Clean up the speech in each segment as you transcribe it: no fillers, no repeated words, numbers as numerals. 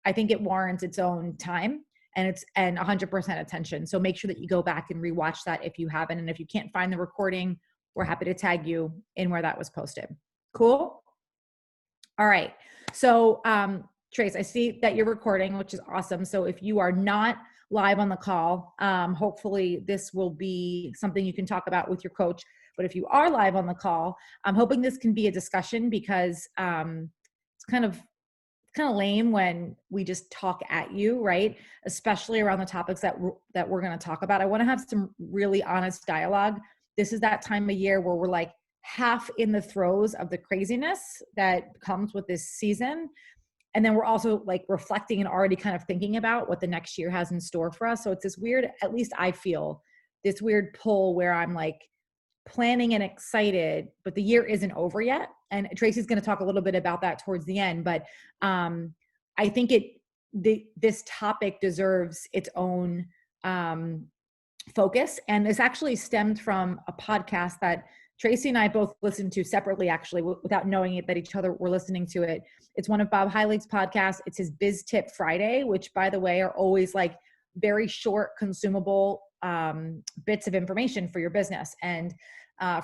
I think it warrants its own time and 100% attention. So make sure that you go back and rewatch that if you haven't. And if you can't find the recording, we're happy to tag you in where that was posted. Cool. All right. So, Trace, I see that you're recording, which is awesome. So if you are not live on the call, hopefully this will be something you can talk about with your coach. But if you are live on the call, I'm hoping this can be a discussion because it's kind of lame when we just talk at you, right? Especially around the topics that we're going to talk about. I want to have some really honest dialogue. This is that time of year where we're like half in the throes of the craziness that comes with this season. And then we're also like reflecting and already kind of thinking about what the next year has in store for us. So it's this weird, at least I feel this weird pull where I'm like planning and excited, but the year isn't over yet. And Tracy's going to talk a little bit about that towards the end, but I think this topic deserves its own focus. And this actually stemmed from a podcast that Tracy and I both listened to separately, actually, without knowing it, that each other were listening to it. It's one of Bob Heilig's podcasts. It's his Biz Tip Friday, which, by the way, are always like very short, consumable bits of information for your business. And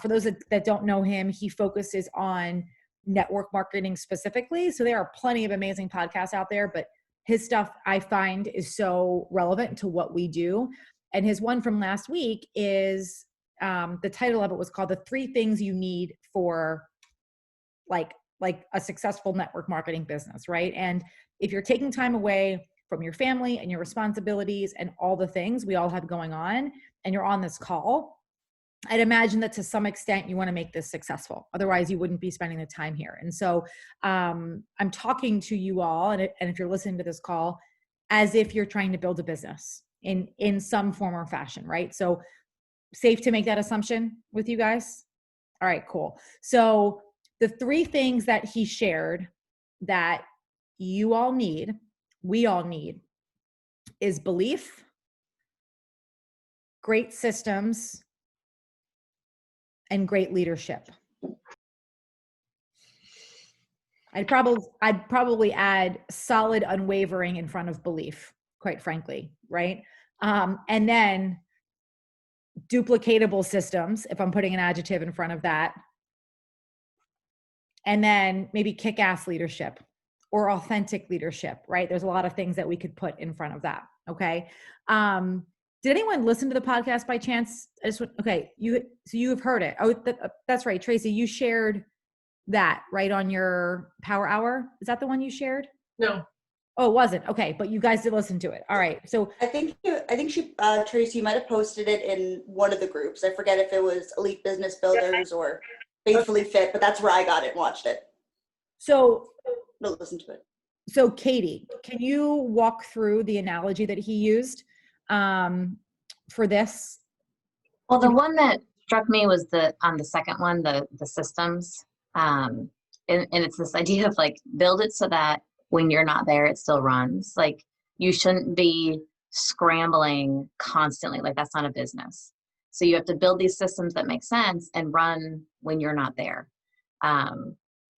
for those that don't know him, he focuses on network marketing specifically. So there are plenty of amazing podcasts out there, but his stuff I find is so relevant to what we do. And his one from last week is the title of it was called The 3 Things You Need for like a successful network marketing business, right? And if you're taking time away from your family and your responsibilities and all the things we all have going on, and you're on this call, I'd imagine that to some extent you want to make this successful. Otherwise, you wouldn't be spending the time here. And so I'm talking to you all, and if you're listening to this call, as if you're trying to build a business in some form or fashion, right? So safe to make that assumption with you guys? All right, cool. So the 3 things that he shared that you all need, we all need, is belief, great systems, and great leadership. I'd probably add solid unwavering in front of belief, quite frankly, right? And then duplicatable systems, if I'm putting an adjective in front of that. And then maybe kick-ass leadership or authentic leadership, right? There's a lot of things that we could put in front of that, okay? Did anyone listen to the podcast by chance? Okay, you have heard it. Oh, that's right, Tracy, you shared that, right, on your Power Hour? Is that the one you shared? No. Oh, it wasn't. Okay, but you guys did listen to it. All right. So I think she, Tracy, you might have posted it in one of the groups. I forget if it was Elite Business Builders or Faithfully Fit, but that's where I got it and watched it. So listen to it. So Katie, can you walk through the analogy that he used for this? Well, the one that struck me was on the second one, the systems. And it's this idea of like, build it so that when you're not there, it still runs. Like, you shouldn't be scrambling constantly. Like, that's not a business. So you have to build these systems that make sense and run when you're not there. I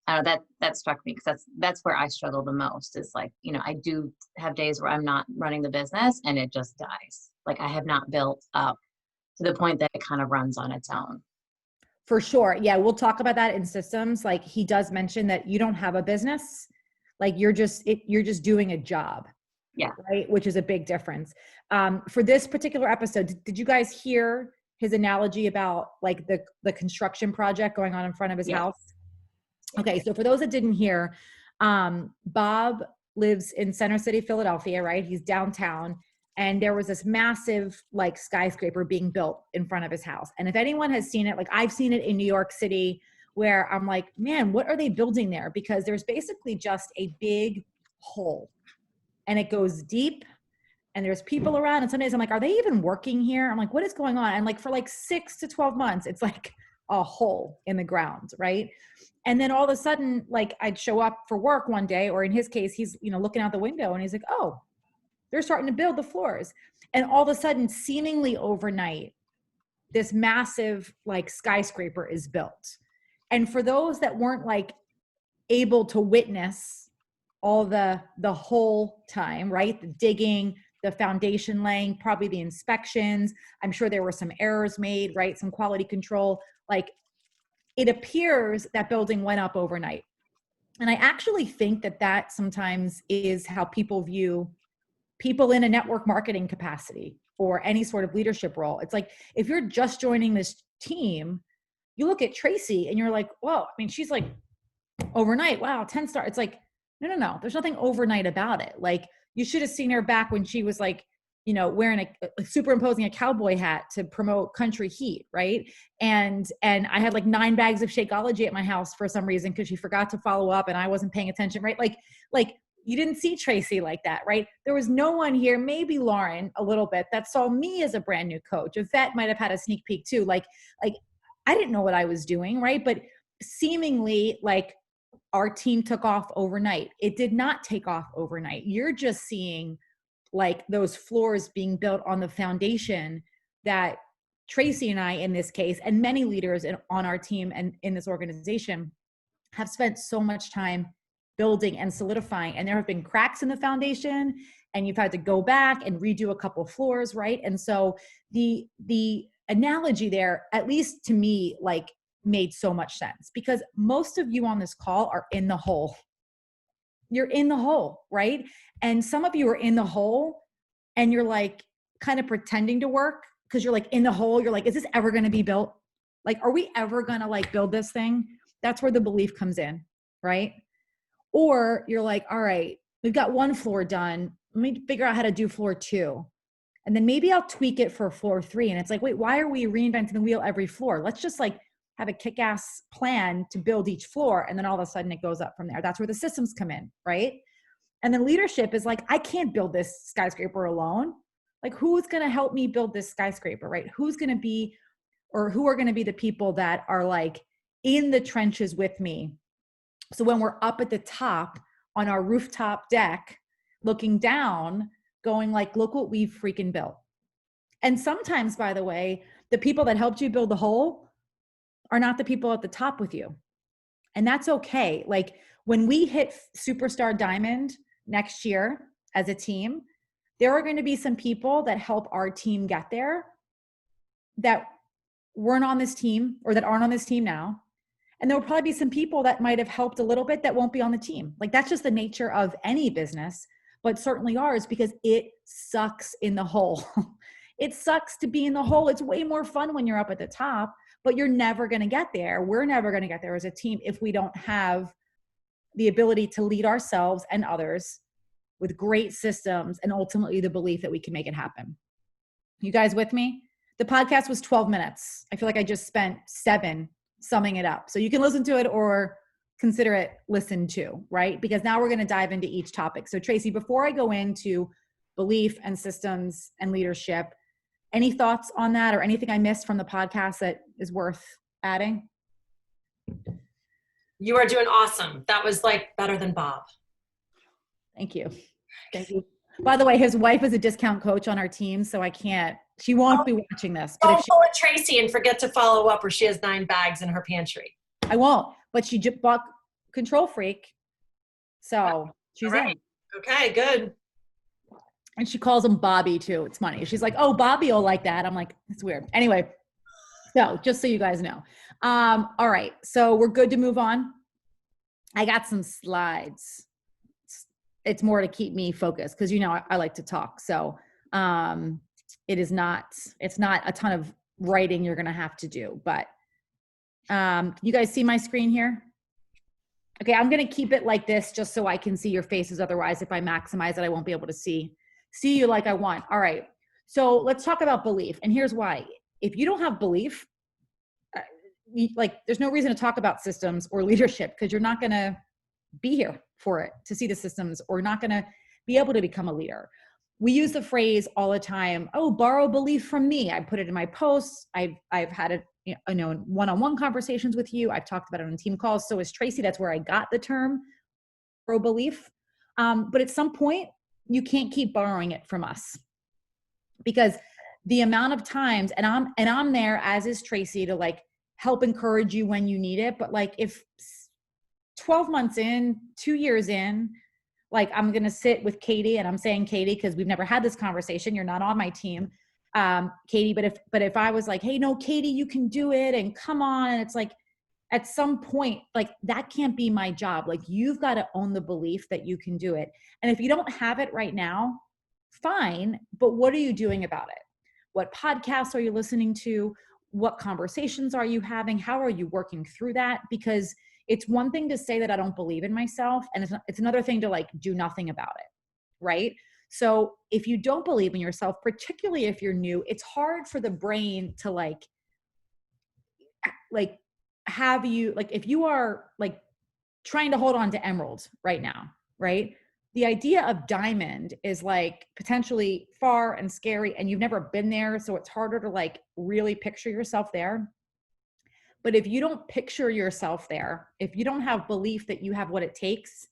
don't know, that struck me because that's where I struggle the most, is like, I do have days where I'm not running the business and it just dies. Like, I have not built up to the point that it kind of runs on its own. For sure. Yeah, we'll talk about that in systems. Like, he does mention that you don't have a business. Like, you're just doing a job. Yeah. Right. Which is a big difference. For this particular episode, did you guys hear his analogy about like the construction project going on in front of his house? Okay. So for those that didn't hear, Bob lives in Center City, Philadelphia, right? He's downtown. And there was this massive like skyscraper being built in front of his house. And if anyone has seen it, like I've seen it in New York City, where I'm like, man, what are they building there? Because there's basically just a big hole and it goes deep and there's people around. And some days I'm like, are they even working here? I'm like, what is going on? And like for like 6 to 12 months, it's like a hole in the ground, right? And then all of a sudden, like I'd show up for work one day, or in his case, he's, looking out the window and he's like, oh, they're starting to build the floors. And all of a sudden, seemingly overnight, this massive like skyscraper is built. And for those that weren't like able to witness all the whole time, right? The digging, the foundation laying, probably the inspections. I'm sure there were some errors made, right? Some quality control. Like, it appears that building went up overnight. And I actually think that that sometimes is how people view people in a network marketing capacity or any sort of leadership role. It's like, if you're just joining this team, you look at Tracy and you're like, whoa, I mean, she's like overnight, wow, 10 star. It's like, no, there's nothing overnight about it. Like, you should have seen her back when she was like, you know, wearing superimposing a cowboy hat to promote Country Heat, right? And I had like 9 bags of Shakeology at my house for some reason because she forgot to follow up and I wasn't paying attention, right? Like you didn't see Tracy like that, right? There was no one here, maybe Lauren a little bit, that saw me as a brand new coach. Yvette might have had a sneak peek too. Like I didn't know what I was doing, right? But seemingly, like, our team took off overnight. It did not take off overnight. You're just seeing like those floors being built on the foundation that Tracy and I, in this case, and many leaders on our team and in this organization have spent so much time building and solidifying. And there have been cracks in the foundation and you've had to go back and redo a couple floors, right? And so the analogy there, at least to me, like, made so much sense, because most of you on this call are in the hole. You're in the hole, right? And some of you are in the hole and you're like kind of pretending to work because you're like in the hole. You're like, is this ever going to be built? Like, are we ever going to like build this thing? That's where the belief comes in, right? Or you're like, all right, we've got 1 floor done. Let me figure out how to do floor 2. And then maybe I'll tweak it for floor 3. And it's like, wait, why are we reinventing the wheel every floor? Let's just like have a kick-ass plan to build each floor. And then all of a sudden it goes up from there. That's where the systems come in, right? And then leadership is like, I can't build this skyscraper alone. Like, who's going to help me build this skyscraper, right? Who's going to be, or who are going to be the people that are like in the trenches with me? So when we're up at the top on our rooftop deck, looking down, going like, look what we've freaking built. And sometimes, by the way, the people that helped you build the whole are not the people at the top with you. And that's okay. Like, when we hit Superstar Diamond next year as a team, there are going to be some people that help our team get there that weren't on this team or that aren't on this team now. And there will probably be some people that might have helped a little bit that won't be on the team. Like, that's just the nature of any business, but certainly ours, because it sucks in the hole. It sucks to be in the hole. It's way more fun when you're up at the top, but you're never going to get there. We're never going to get there as a team if we don't have the ability to lead ourselves and others with great systems and ultimately the belief that we can make it happen. You guys with me? The podcast was 12 minutes. I feel like I just spent 7 summing it up. So you can listen to it or consider it listened to, right? Because now we're going to dive into each topic. So Tracy, before I go into belief and systems and leadership, any thoughts on that or anything I missed from the podcast that is worth adding? You are doing awesome. That was like better than Bob. Thank you. Thank you. By the way, his wife is a discount coach on our team, so she won't be watching this. But Don't pull a Tracy and forget to follow up, or she has 9 bags in her pantry. I won't, but she bought Control Freak. So she's in. Okay, good. And she calls him Bobby too. It's funny. She's like, oh, Bobby will like that. I'm like, it's weird. Anyway, so just so you guys know. All right. So we're good to move on. I got some slides. It's more to keep me focused because, I like to talk. So it's not a ton of writing you're going to have to do, but you guys see my screen here? Okay. I'm going to keep it like this just so I can see your faces. Otherwise, if I maximize it, I won't be able to see you like I want. All right. So let's talk about belief. And here's why. If you don't have belief, there's no reason to talk about systems or leadership because you're not going to be here for it to see the systems or not going to be able to become a leader. We use the phrase all the time, oh, borrow belief from me. I put it in my posts. I've had one-on-one conversations with you. I've talked about it on team calls. So is Tracy. That's where I got the term borrow belief. But at some point, you can't keep borrowing it from us because the amount of times, and I'm there, as is Tracy, to like help encourage you when you need it. But like if 12 months in, 2 years in, Like I'm going to sit with Katie, and I'm saying Katie, cause we've never had this conversation. You're not on my team. Katie, but if I was like, hey, no, Katie, you can do it. And come on. And it's like, at some point, like that can't be my job. Like you've got to own the belief that you can do it. And if you don't have it right now, fine. But what are you doing about it? What podcasts are you listening to? What conversations are you having? How are you working through that? Because it's one thing to say that I don't believe in myself, and it's another thing to like do nothing about it, right? So if you don't believe in yourself, particularly if you're new, it's hard for the brain to like have you, like if you are like trying to hold on to emerald right now, right? The idea of diamond is like potentially far and scary, and you've never been there, so it's harder to like really picture yourself there. But if you don't picture yourself there, if you don't have belief that you have what it takes,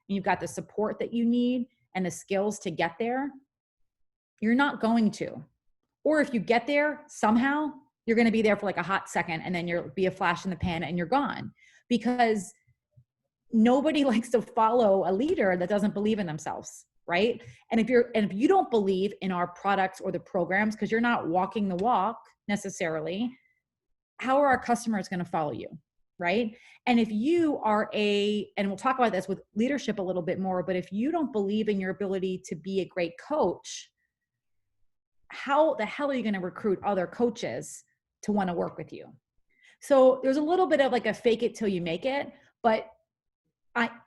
and you've got the support that you need and the skills to get there, you're not going to. Or if you get there somehow, you're going to be there for like a hot second, and then you'll be a flash in the pan and you're gone. Because nobody likes to follow a leader that doesn't believe in themselves, right? And if you don't believe in our products or the programs, because you're not walking the walk necessarily, how are our customers going to follow you, right? And if you are and we'll talk about this with leadership a little bit more, but if you don't believe in your ability to be a great coach, how the hell are you going to recruit other coaches to want to work with you? So there's a little bit of like a fake it till you make it, but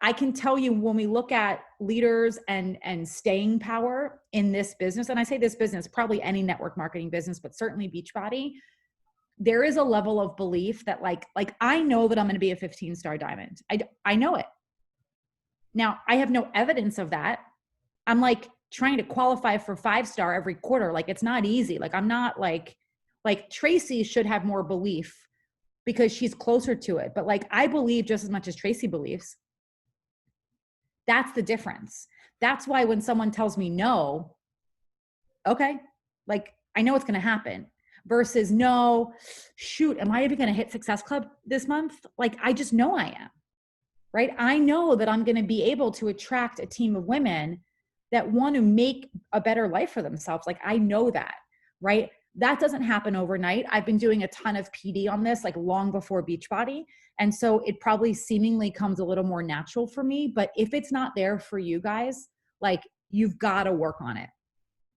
I can tell you, when we look at leaders and staying power in this business, and I say this business, probably any network marketing business, but certainly Beachbody, there is a level of belief that like I know that I'm going to be a 15-star diamond. I know it. Now I have no evidence of that. I'm like trying to qualify for 5-star every quarter. Like it's not easy. Like I'm not like Tracy should have more belief because she's closer to it. But like I believe just as much as Tracy believes. That's the difference. That's why when someone tells me no, okay, like I know it's going to happen, versus no, shoot, am I even going to hit Success Club this month? Like I just know I am, right? I know that I'm going to be able to attract a team of women that want to make a better life for themselves. Like I know that, right? That doesn't happen overnight. I've been doing a ton of PD on this, like long before Beachbody. And so it probably seemingly comes a little more natural for me. But if it's not there for you guys, like you've got to work on it,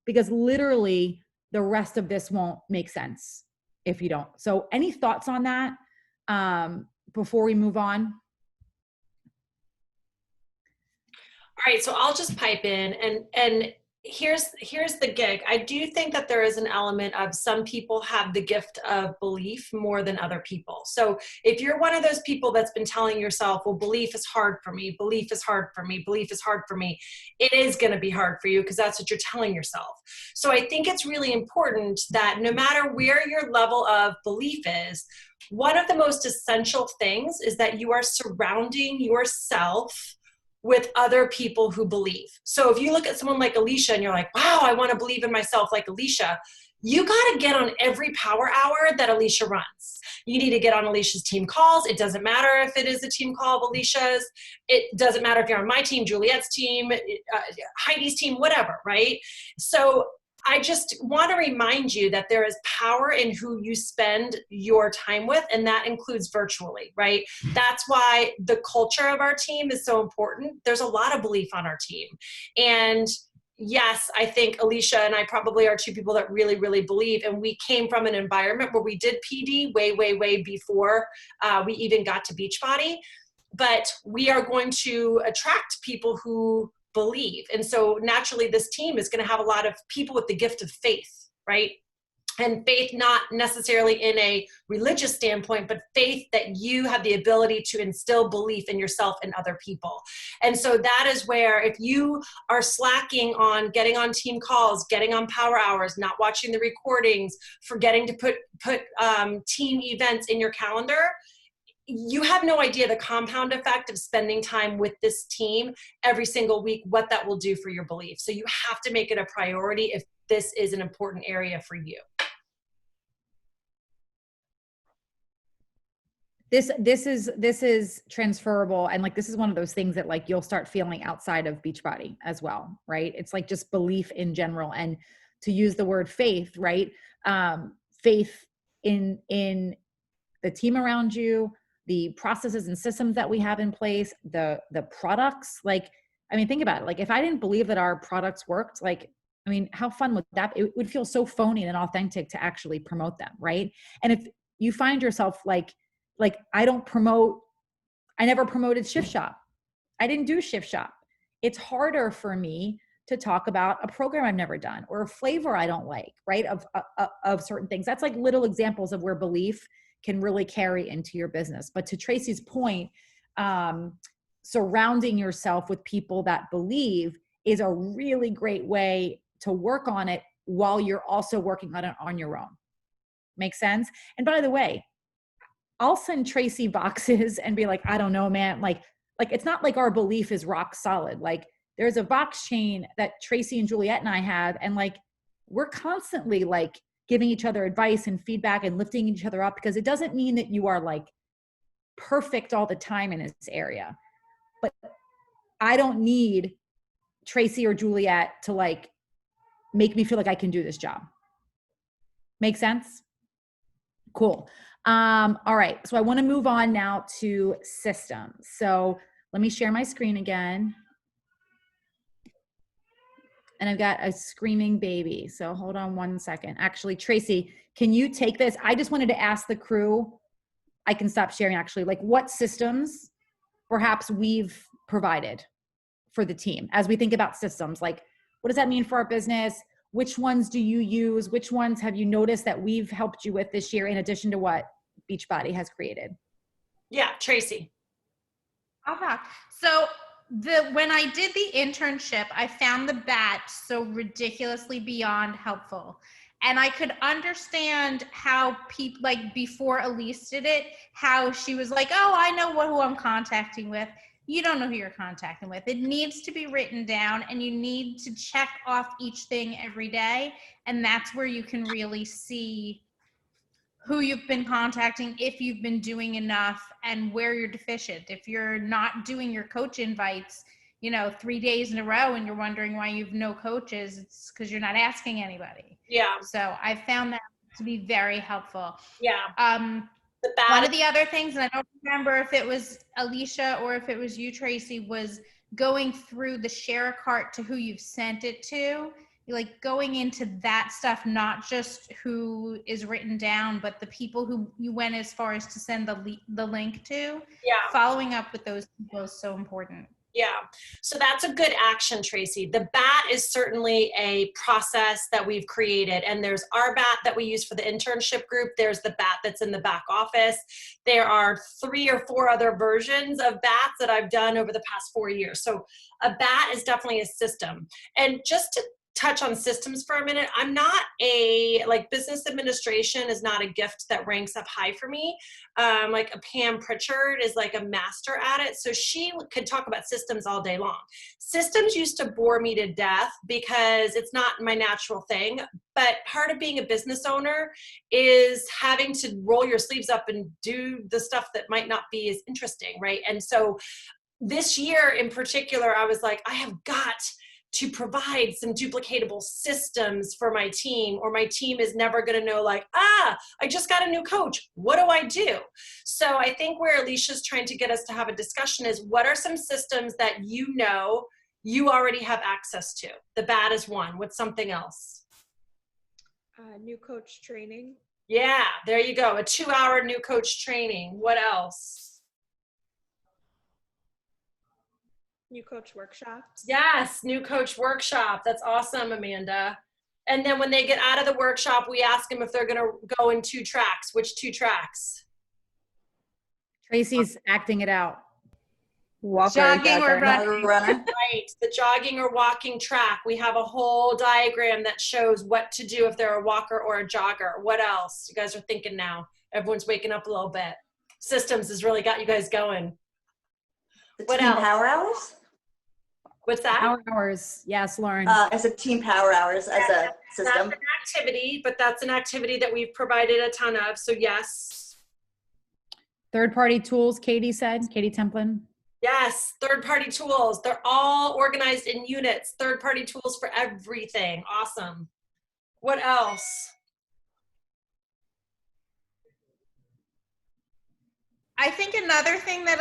because literally the rest of this won't make sense if you don't. So any thoughts on that before we move on? All right, so I'll just pipe in, and here's the gig. I do think that there is an element of some people have the gift of belief more than other people. So if you're one of those people that's been telling yourself, well, belief is hard for me, belief is hard for me, belief is hard for me, it is going to be hard for you because that's what you're telling yourself. So I think it's really important that no matter where your level of belief is, one of the most essential things is that you are surrounding yourself with other people who believe. So if you look at someone like Alicia and you're like, wow, I want to believe in myself like Alicia, you got to get on every power hour that Alicia runs. You need to get on Alicia's team calls. It doesn't matter if it is a team call of Alicia's. It doesn't matter if you're on my team, Juliette's team, Heidi's team, whatever, right? So I just want to remind you that there is power in who you spend your time with, and that includes virtually, right? That's why the culture of our team is so important. There's a lot of belief on our team. And yes, I think Alicia and I probably are two people that really, really believe, and we came from an environment where we did PD way, way, way before we even got to Beachbody. But we are going to attract people who believe. And so naturally this team is going to have a lot of people with the gift of faith, right? And faith not necessarily in a religious standpoint, but faith that you have the ability to instill belief in yourself and other people. And so that is where if you are slacking on getting on team calls, getting on power hours, not watching the recordings, forgetting to put team events in your calendar, you have no idea the compound effect of spending time with this team every single week, what that will do for your belief. So you have to make it a priority if this is an important area for you. this is transferable, and like this is one of those things that like you'll start feeling outside of Beachbody as well, right? It's like just belief in general, and to use the word faith, right? Faith in the team around you, the processes and systems that we have in place, the products. Like, I mean, think about it. Like, if I didn't believe that our products worked, like, I mean, how fun would that? It would feel so phony and authentic to actually promote them, right? And if you find yourself like I never promoted Shift Shop. I didn't do Shift Shop. It's harder for me to talk about a program I've never done or a flavor I don't like, right? Of certain things. That's like little examples of where belief can really carry into your business. But to Tracy's point, surrounding yourself with people that believe is a really great way to work on it while you're also working on it on your own. Make sense? And by the way, I'll send Tracy boxes and be like, I don't know, man. Like it's not like our belief is rock solid. Like there's a box chain that Tracy and Juliet and I have. And like, we're constantly like giving each other advice and feedback and lifting each other up, because it doesn't mean that you are like perfect all the time in this area. But I don't need Tracy or Juliet to like make me feel like I can do this job. Make sense? Cool. All right. So I want to move on now to systems. So let me share my screen again. And I've got a screaming baby. So hold on one second. Actually, Tracy, can you take this? I just wanted to ask the crew, I can stop sharing actually, like what systems perhaps we've provided for the team as we think about systems. Like, what does that mean for our business? Which ones do you use? Which ones have you noticed that we've helped you with this year in addition to what Beachbody has created? Yeah, Tracy. I'll talk. So when I did the internship, I found the BAT so ridiculously beyond helpful. And I could understand how people, like before Elise did it, how she was like, oh, I know who I'm contacting with. You don't know who you're contacting with. It needs to be written down, and you need to check off each thing every day. And that's where you can really see who you've been contacting, if you've been doing enough, and where you're deficient. If you're not doing your coach invites, 3 days in a row and you're wondering why you've no coaches, it's because you're not asking anybody. Yeah. So I found that to be very helpful. Yeah. One of the other things, and I don't remember if it was Alicia or if it was you, Tracy, was going through the share cart to who you've sent it to. Like going into that stuff, not just who is written down, but the people who you went as far as to send the link to. Yeah. Following up with those people is so important. Yeah. So that's a good action, Tracy. The BAT is certainly a process that we've created. And there's our BAT that we use for the internship group. There's the BAT that's in the back office. There are 3 or 4 other versions of BATs that I've done over the past 4 years. So a BAT is definitely a system. And just to touch on systems for a minute, I'm not business administration is not a gift that ranks up high for me. Like a Pam Pritchard is like a master at it. So she could talk about systems all day long. Systems used to bore me to death because it's not my natural thing. But part of being a business owner is having to roll your sleeves up and do the stuff that might not be as interesting, right? And so this year in particular, I was like, I have got to provide some duplicatable systems for my team, or my team is never going to know like, I just got a new coach. What do I do? So I think where Alicia's trying to get us to have a discussion is, what are some systems that you already have access to? The BAT is one. What's something else? New coach training. Yeah, there you go. A 2-hour new coach training. What else? New coach workshops. Yes, new coach workshop. That's awesome, Amanda. And then when they get out of the workshop, we ask them if they're going to go in 2 tracks. Which 2 tracks? Tracy's acting it out. Jogging or running. Right, the jogging or walking track. We have a whole diagram that shows what to do if they're a walker or a jogger. What else? You guys are thinking now. Everyone's waking up a little bit. Systems has really got you guys going. What else? Power hours? What's that? Power hours. Yes, Lauren. As a team power hours as a system. That's an activity, but that's an activity that we've provided a ton of. So yes. Third-party tools, Katie Templin. Yes, third-party tools. They're all organized in units. Third-party tools for everything. Awesome. What else? I think another thing that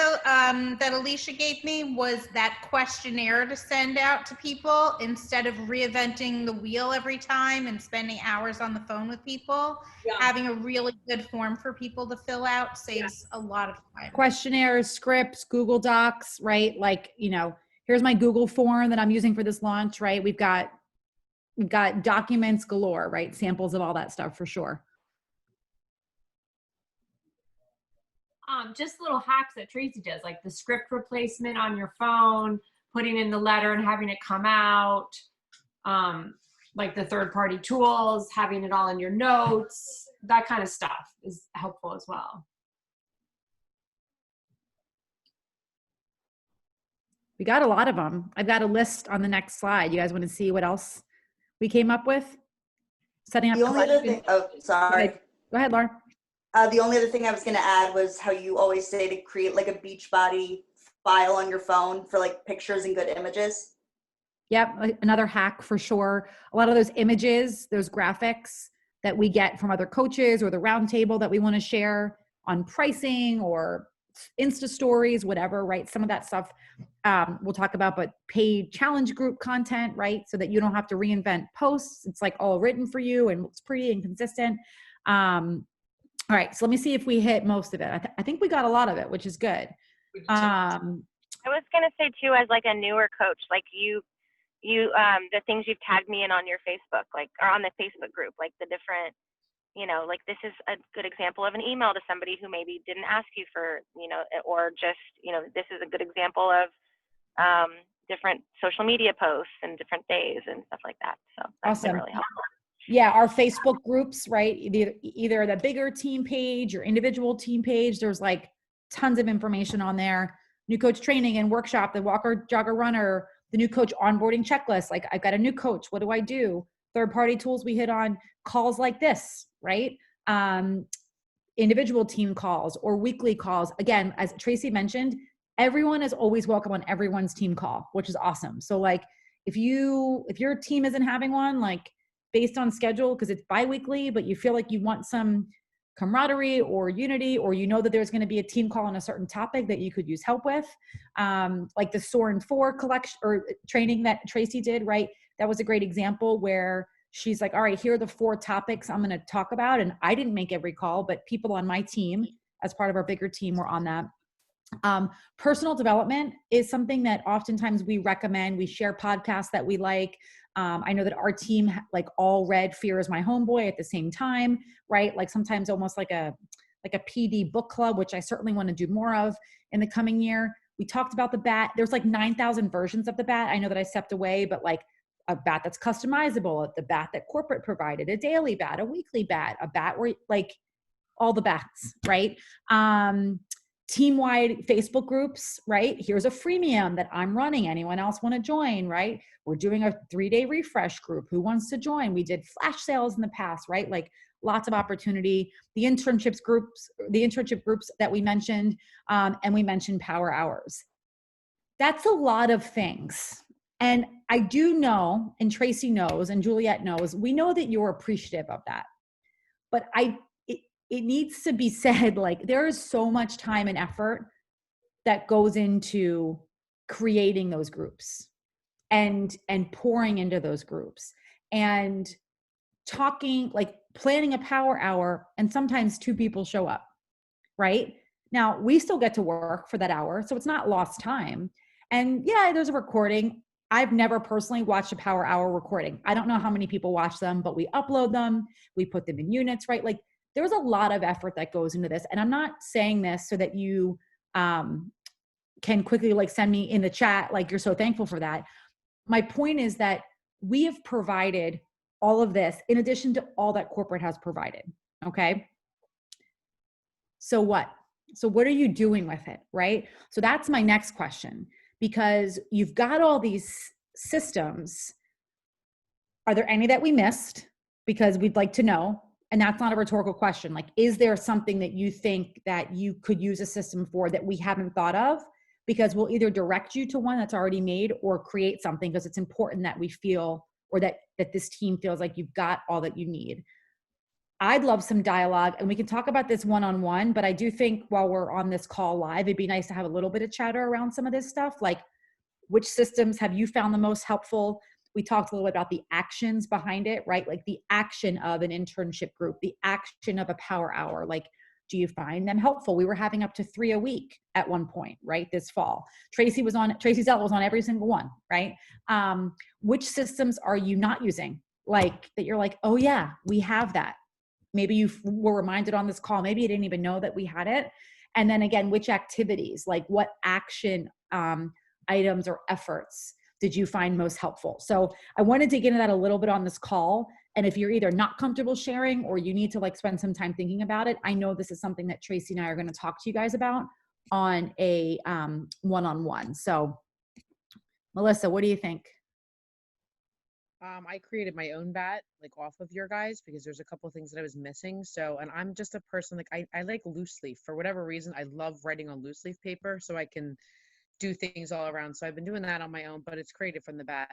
that Alicia gave me was that questionnaire to send out to people instead of reinventing the wheel every time and spending hours on the phone with people. Yeah. Having a really good form for people to fill out saves a lot of time. Questionnaires, scripts, Google Docs, right? Like, here's my Google form that I'm using for this launch, right? We've got documents galore, right? Samples of all that stuff for sure. Just little hacks that Tracy does, like the script replacement on your phone, putting in the letter and having it come out, like the third-party tools, having it all in your notes, that kind of stuff is helpful as well. We got a lot of them. I've got a list on the next slide. You guys want to see what else we came up with? Setting up. The only other thing, sorry. Go ahead, Laura. The only other thing I was going to add was how you always say to create like a Beachbody file on your phone for like pictures and good images. Yep, another hack for sure. A lot of those images, those graphics that we get from other coaches or the roundtable that we want to share on pricing or Insta stories, whatever, right? Some of that stuff we'll talk about, but paid challenge group content, right? So that you don't have to reinvent posts. It's like all written for you and looks pretty and consistent. All right, so let me see if we hit most of it. I think we got a lot of it, which is good. I was gonna say too, as like a newer coach, like you, the things you've tagged me in on your Facebook, like, or on the Facebook group, like the different, like this is a good example of an email to somebody who maybe didn't ask you for, or just, this is a good example of different social media posts and different days and stuff like that. So that's been really helpful. Yeah, our Facebook groups, right? Either the bigger team page or individual team page, there's like tons of information on there. New coach training and workshop, the walker, jogger, runner, the new coach onboarding checklist. Like, I've got a new coach. What do I do? Third-party tools we hit on, calls like this, right? Individual team calls or weekly calls. Again, as Tracy mentioned, everyone is always welcome on everyone's team call, which is awesome. So like, if your team isn't having one, like, based on schedule, because it's bi-weekly, but you feel like you want some camaraderie or unity, or that there's going to be a team call on a certain topic that you could use help with, like the Soarin' 4 collection or training that Tracy did, right? That was a great example where she's like, all right, here are the 4 topics I'm going to talk about. And I didn't make every call, but people on my team as part of our bigger team were on that. Personal development is something that oftentimes we recommend. We share podcasts that we like. I know that our team like all read Fear is My Homeboy at the same time, right? Like sometimes almost like a PD book club, which I certainly want to do more of in the coming year. We talked about the bat. There's like 9,000 versions of the bat. I know that I stepped away, but like a bat that's customizable, the bat that corporate provided, a daily bat, a weekly bat, a bat where like all the bats, right? Team-wide Facebook groups, right? Here's a freemium that I'm running. Anyone else want to join, right? We're doing a 3-day refresh group. Who wants to join? We did flash sales in the past, right? Like lots of opportunity. The internship groups that we mentioned, and we mentioned power hours. That's a lot of things. And I do know, and Tracy knows, and Juliet knows, we know that you're appreciative of that. But it needs to be said, like, there is so much time and effort that goes into creating those groups and pouring into those groups and talking, like planning a power hour, and sometimes 2 people show up, right? Now, we still get to work for that hour, so it's not lost time. And yeah, there's a recording. I've never personally watched a power hour recording. I don't know how many people watch them, but we upload them, we put them in units, right? Like, there's a lot of effort that goes into this. And I'm not saying this so that you can quickly like send me in the chat, like you're so thankful for that. My point is that we have provided all of this in addition to all that corporate has provided, okay? So what? So what are you doing with it, right? So that's my next question, because you've got all these systems. Are there any that we missed? Because we'd like to know. And that's not a rhetorical question. Like, is there something that you think that you could use a system for that we haven't thought of? Because we'll either direct you to one that's already made or create something, because it's important that we feel, or that this team feels like you've got all that you need. I'd love some dialogue, and we can talk about this one-on-one, but I do think while we're on this call live, it'd be nice to have a little bit of chatter around some of this stuff. Like, which systems have you found the most helpful? We talked a little bit about the actions behind it, right? Like the action of an internship group, the action of a power hour. Like, do you find them helpful? We were having up to 3 a week at one point, right? This fall. Tracy Zell was on every single one, right? Which systems are you not using? Like that you're like, oh yeah, we have that. Maybe you were reminded on this call. Maybe you didn't even know that we had it. And then again, which activities, like what action items or efforts did you find most helpful? So I wanted to get into that a little bit on this call. And if you're either not comfortable sharing or you need to like spend some time thinking about it, I know this is something that Tracy and I are going to talk to you guys about on a one-on-one. So Melissa, what do you think? I created my own bat, like off of your guys, because there's a couple of things that I was missing. So, and I'm just a person, like I like loose leaf for whatever reason. I love writing on loose leaf paper so I can do things all around. So I've been doing that on my own, but it's created from the bat.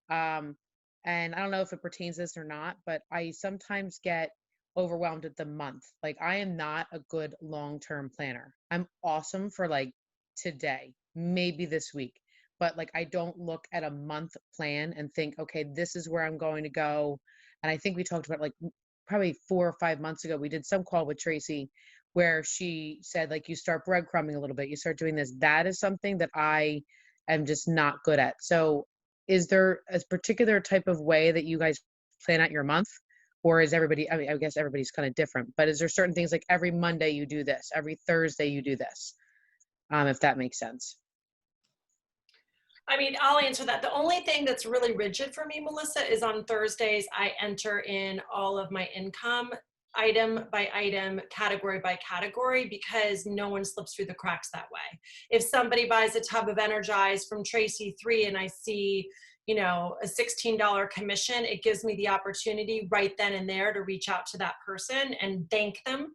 And I don't know if it pertains to this or not, but I sometimes get overwhelmed at the month. Like I am not a good long-term planner. I'm awesome for like today, maybe this week, but like I don't look at a month plan and think, okay, this is where I'm going to go. And I think we talked about like probably 4 or 5 months ago, we did some call with Tracy where she said like you start breadcrumbing a little bit, you start doing this. That is something that I am just not good at. So is there a particular type of way that you guys plan out your month? Or is everybody, I mean, I guess everybody's kind of different, but is there certain things like every Monday you do this, every Thursday you do this, if that makes sense? I mean, I'll answer that. The only thing that's really rigid for me, Melissa, is on Thursdays, I enter in all of my income item by item, category by category, because no one slips through the cracks that way. If somebody buys a tub of Energize from Tracy 3 and I see, you know, a $16 commission, it gives me the opportunity right then and there to reach out to that person and thank them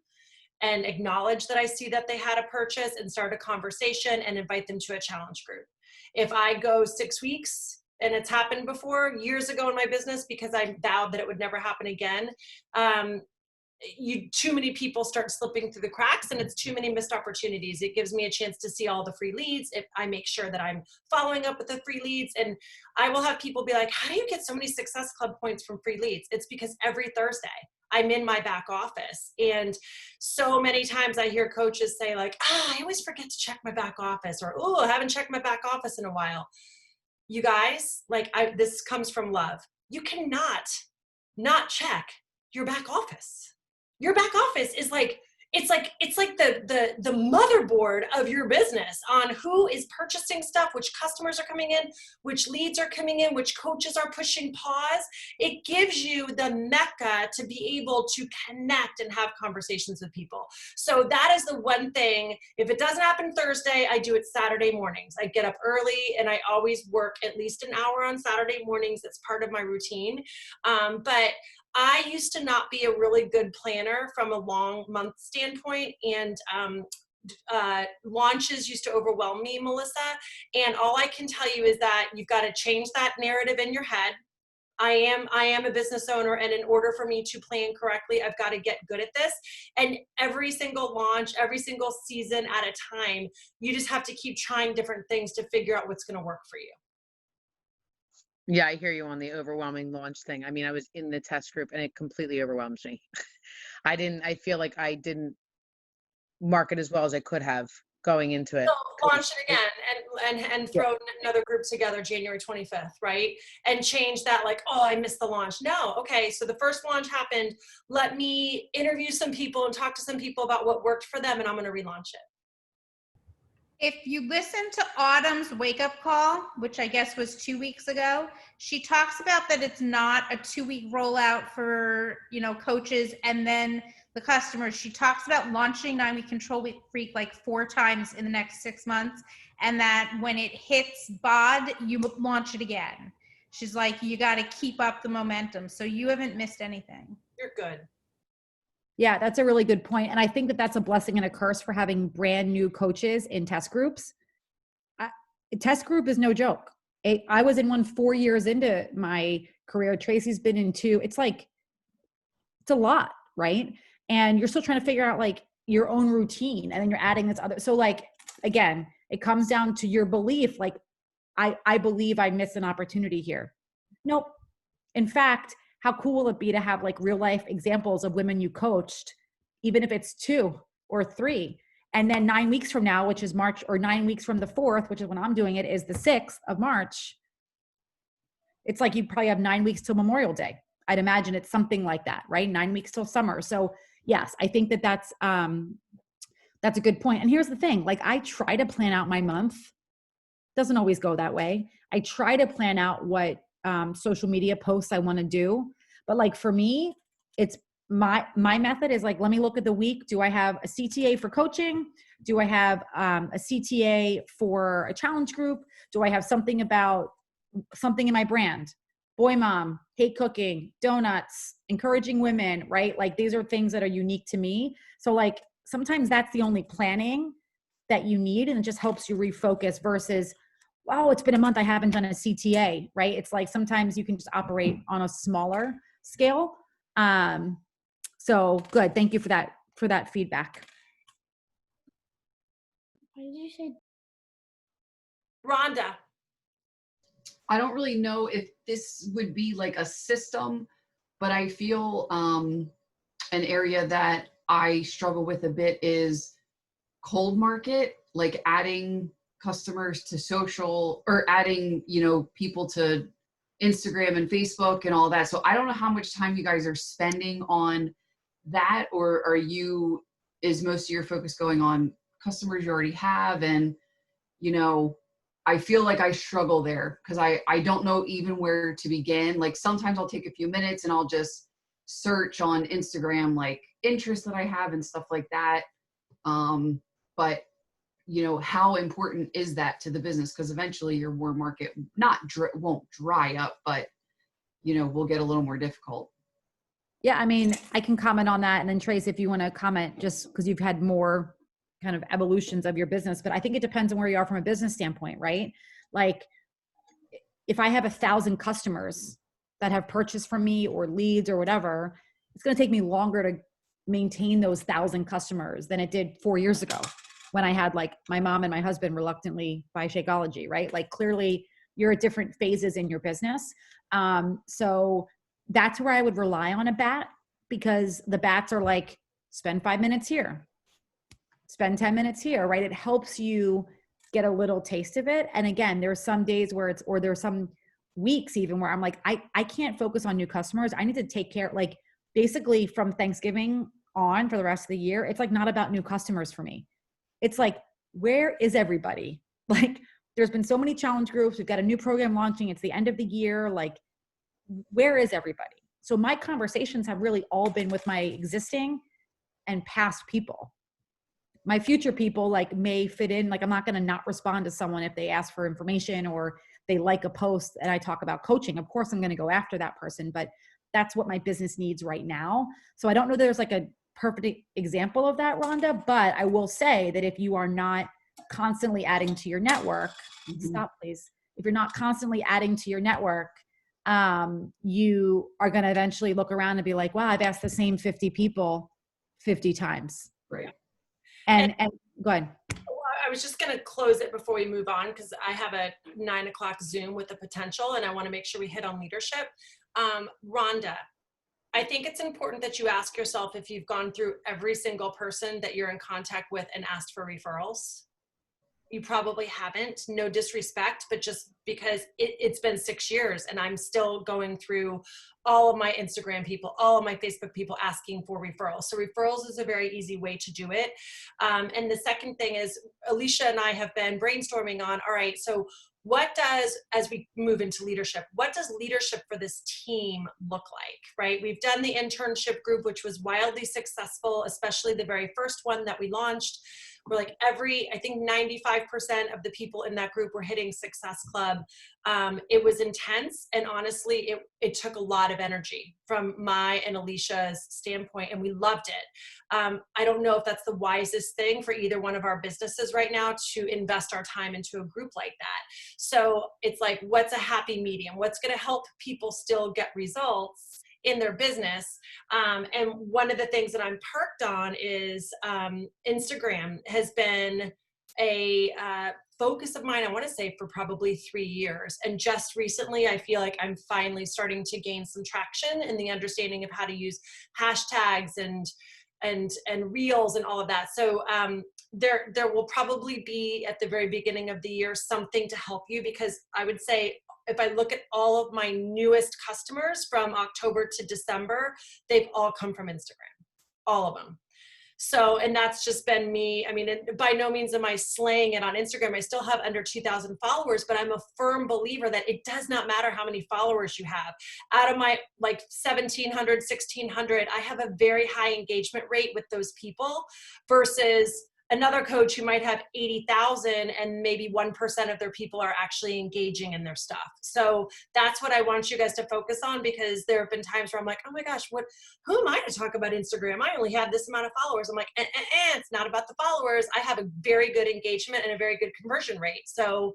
and acknowledge that I see that they had a purchase and start a conversation and invite them to a challenge group. If I go 6 weeks, and it's happened before years ago in my business because I vowed that it would never happen again, too many people start slipping through the cracks and it's too many missed opportunities. It gives me a chance to see all the free leads. If I make sure that I'm following up with the free leads, and I will have people be like, how do you get so many Success Club points from free leads? It's because every Thursday I'm in my back office. And so many times I hear coaches say like, I always forget to check my back office, or, oh, I haven't checked my back office in a while. You guys, like this comes from love. You cannot not check your back office. Your back office is like, it's like the motherboard of your business on who is purchasing stuff, which customers are coming in, which leads are coming in, which coaches are pushing pause. It gives you the mecca to be able to connect and have conversations with people. So that is the one thing. If it doesn't happen Thursday, I do it Saturday mornings. I get up early and I always work at least an hour on Saturday mornings. It's part of my routine. But I used to not be a really good planner from a long month standpoint, and launches used to overwhelm me, Melissa. And all I can tell you is that you've got to change that narrative in your head. I am a business owner, and in order for me to plan correctly, I've got to get good at this. And every single launch, every single season at a time, you just have to keep trying different things to figure out what's going to work for you. Yeah, I hear you on the overwhelming launch thing. I mean, I was in the test group and it completely overwhelms me. I feel like I didn't market as well as I could have going into it. So launch it again and throw another group together January 25th, right? And change that like, oh, I missed the launch. No, okay, so the first launch happened. Let me interview some people and talk to some people about what worked for them, and I'm gonna relaunch it. If you listen to Autumn's wake up call, which I guess was 2 weeks ago, she talks about that it's not a 2-week rollout for, you know, coaches and then the customers. She talks about launching 9-week Control Freak like 4 times in the next 6 months, and that when it hits BOD, you launch it again. She's like, you got to keep up the momentum. So you haven't missed anything. You're good. Yeah, that's a really good point. And I think that that's a blessing and a curse for having brand new coaches in test groups. Test group is no joke. I was in one 4 years into my career. Tracy's been in 2. It's like, it's a lot, right? And you're still trying to figure out like your own routine, and then you're adding this other. So like, again, it comes down to your belief. Like, I believe I missed an opportunity here. Nope. In fact, how cool will it be to have like real life examples of women you coached, even if it's 2 or 3, and then 9 weeks from now, which is March, or 9 weeks from the 4th, which is when I'm doing it, is the 6th of March. It's like you probably have 9 weeks till Memorial Day. I'd imagine it's something like that, right? 9 weeks till summer. So yes, I think that that's a good point. And here's the thing, like I try to plan out my month. Doesn't always go that way. I try to plan out what social media posts I want to do. But like for me, it's my method is like, let me look at the week. Do I have a CTA for coaching? Do I have a CTA for a challenge group? Do I have something about something in my brand? Boy mom, hate cooking, donuts, encouraging women, right? Like these are things that are unique to me. So like sometimes that's the only planning that you need, and it just helps you refocus versus, wow, it's been a month, I haven't done a CTA, right? It's like sometimes you can just operate on a smaller scale. So good. Thank you for that feedback. What did you say? Rhonda. I don't really know if this would be like a system, but I feel an area that I struggle with a bit is cold market, like adding customers to social, or adding, people to Instagram and Facebook and all that. So I don't know how much time you guys are spending on that, or is most of your focus going on customers you already have? And, I feel like I struggle there because I don't know even where to begin. Like sometimes I'll take a few minutes and I'll just search on Instagram, like interests that I have and stuff like that. But how important is that to the business? Because eventually your warm market won't dry up, but will get a little more difficult. Yeah, I mean, I can comment on that. And then Trace, if you want to comment, just because you've had more kind of evolutions of your business, but I think it depends on where you are from a business standpoint, right? Like if I have 1,000 customers that have purchased from me or leads or whatever, it's going to take me longer to maintain those 1,000 customers than it did 4 years ago when I had like my mom and my husband reluctantly buy Shakeology, right? Like clearly you're at different phases in your business. So that's where I would rely on a bat, because the bats are like, spend 5 minutes here, spend 10 minutes here, right? It helps you get a little taste of it. And again, there are some days where there are some weeks even where I'm like, I can't focus on new customers. I need to take care, like basically from Thanksgiving on for the rest of the year, it's like not about new customers for me. It's like, where is everybody? Like there's been so many challenge groups. We've got a new program launching. It's the end of the year. Like, where is everybody? So my conversations have really all been with my existing and past people. My future people like may fit in. Like I'm not going to not respond to someone if they ask for information or they like a post and I talk about coaching. Of course I'm going to go after that person, but that's what my business needs right now. So I don't know there's like a perfect example of that, Rhonda, but I will say that if you are not constantly adding to your network, stop please. If you're not constantly adding to your network, you are going to eventually look around and be like, wow, I've asked the same 50 people 50 times. Right. And go ahead. I was just going to close it before we move on, because I have a 9 o'clock Zoom with the potential, and I want to make sure we hit on leadership. Rhonda, I think it's important that you ask yourself if you've gone through every single person that you're in contact with and asked for referrals. You probably haven't, no disrespect, but just because it's been 6 years and I'm still going through all of my Instagram people, all of my Facebook people asking for referrals. So referrals is a very easy way to do it. And the second thing is Alicia and I have been brainstorming on, all right, so what does, as we move into leadership, what does leadership for this team look like, right? We've done the internship group, which was wildly successful, especially the very first one that we launched. We're like I think 95% of the people in that group were hitting Success Club. It was intense, and honestly, it took a lot of energy from my and Alicia's standpoint, and we loved it. I don't know if that's the wisest thing for either one of our businesses right now to invest our time into a group like that. So it's like, what's a happy medium? What's going to help people still get results in their business? And one of the things that I'm perked on is Instagram has been a focus of mine, I want to say, for probably 3 years. And just recently, I feel like I'm finally starting to gain some traction in the understanding of how to use hashtags and reels and all of that. So there will probably be at the very beginning of the year something to help you, because I would say if I look at all of my newest customers from October to December, they've all come from Instagram, all of them. So, and that's just been me. I mean, by no means am I slaying it on Instagram. I still have under 2,000 followers, but I'm a firm believer that it does not matter how many followers you have. Out of my like 1,700, 1,600, I have a very high engagement rate with those people versus another coach who might have 80,000 and maybe 1% of their people are actually engaging in their stuff. So that's what I want you guys to focus on, because there have been times where I'm like, oh my gosh, who am I to talk about Instagram? I only have this amount of followers. I'm like, it's not about the followers. I have a very good engagement and a very good conversion rate. So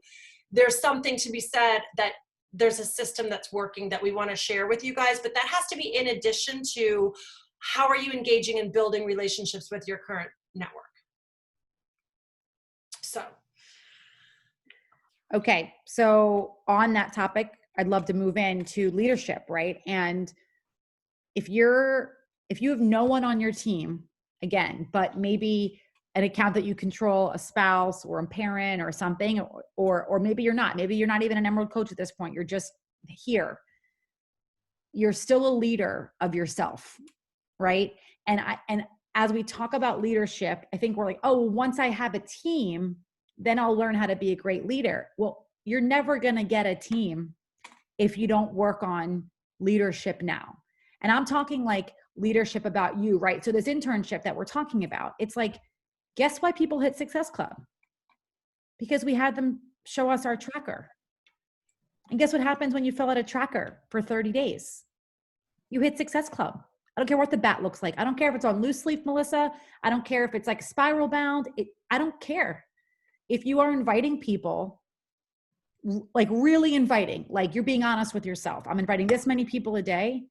there's something to be said that there's a system that's working that we want to share with you guys, but that has to be in addition to how are you engaging and building relationships with your current network. So. Okay. So on that topic, I'd love to move into leadership, right? And if you have no one on your team, again, but maybe an account that you control, a spouse or a parent or something, or maybe you're not even an Emerald coach at this point. You're just here. You're still a leader of yourself, right? And as we talk about leadership, I think we're like, oh, once I have a team, then I'll learn how to be a great leader. Well, you're never going to get a team if you don't work on leadership now. And I'm talking like leadership about you, right? So this internship that we're talking about, it's like, guess why people hit Success Club? Because we had them show us our tracker. And guess what happens when you fill out a tracker for 30 days? You hit Success Club. I don't care what the bat looks like. I don't care if it's on loose leaf, Melissa. I don't care if it's like spiral bound. I don't care. If you are inviting people, like really inviting, like you're being honest with yourself. I'm inviting this many people a day.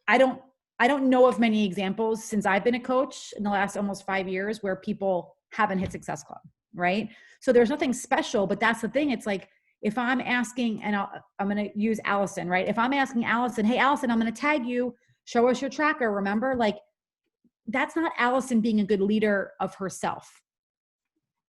I don't know of many examples since I've been a coach in the last almost 5 years where people haven't hit Success Club, right? So there's nothing special, but that's the thing. It's like, if I'm asking, and I'm going to use Allison, right? If I'm asking Allison, hey, Allison, I'm going to tag you, show us your tracker, remember? Like, that's not Allison being a good leader of herself.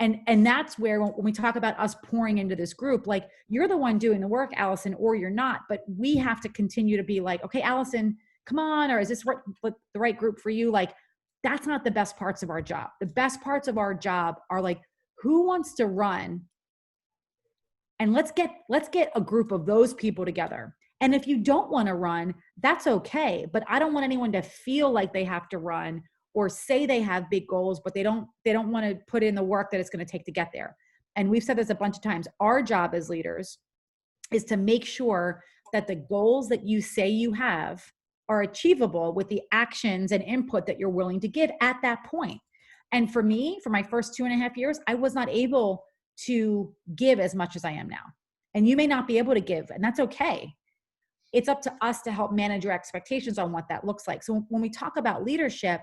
And that's where when we talk about us pouring into this group, like, you're the one doing the work, Allison, or you're not, but we have to continue to be like, okay, Allison, come on, or is this the right group for you? Like, that's not the best parts of our job. The best parts of our job are like, who wants to run? And let's get a group of those people together. And if you don't want to run, that's okay. But I don't want anyone to feel like they have to run or say they have big goals, but they don't want to put in the work that it's going to take to get there. And we've said this a bunch of times. Our job as leaders is to make sure that the goals that you say you have are achievable with the actions and input that you're willing to give at that point. And for me, for my first 2.5 years, I was not able to give as much as I am now. And you may not be able to give, and that's okay. It's up to us to help manage your expectations on what that looks like. So when we talk about leadership,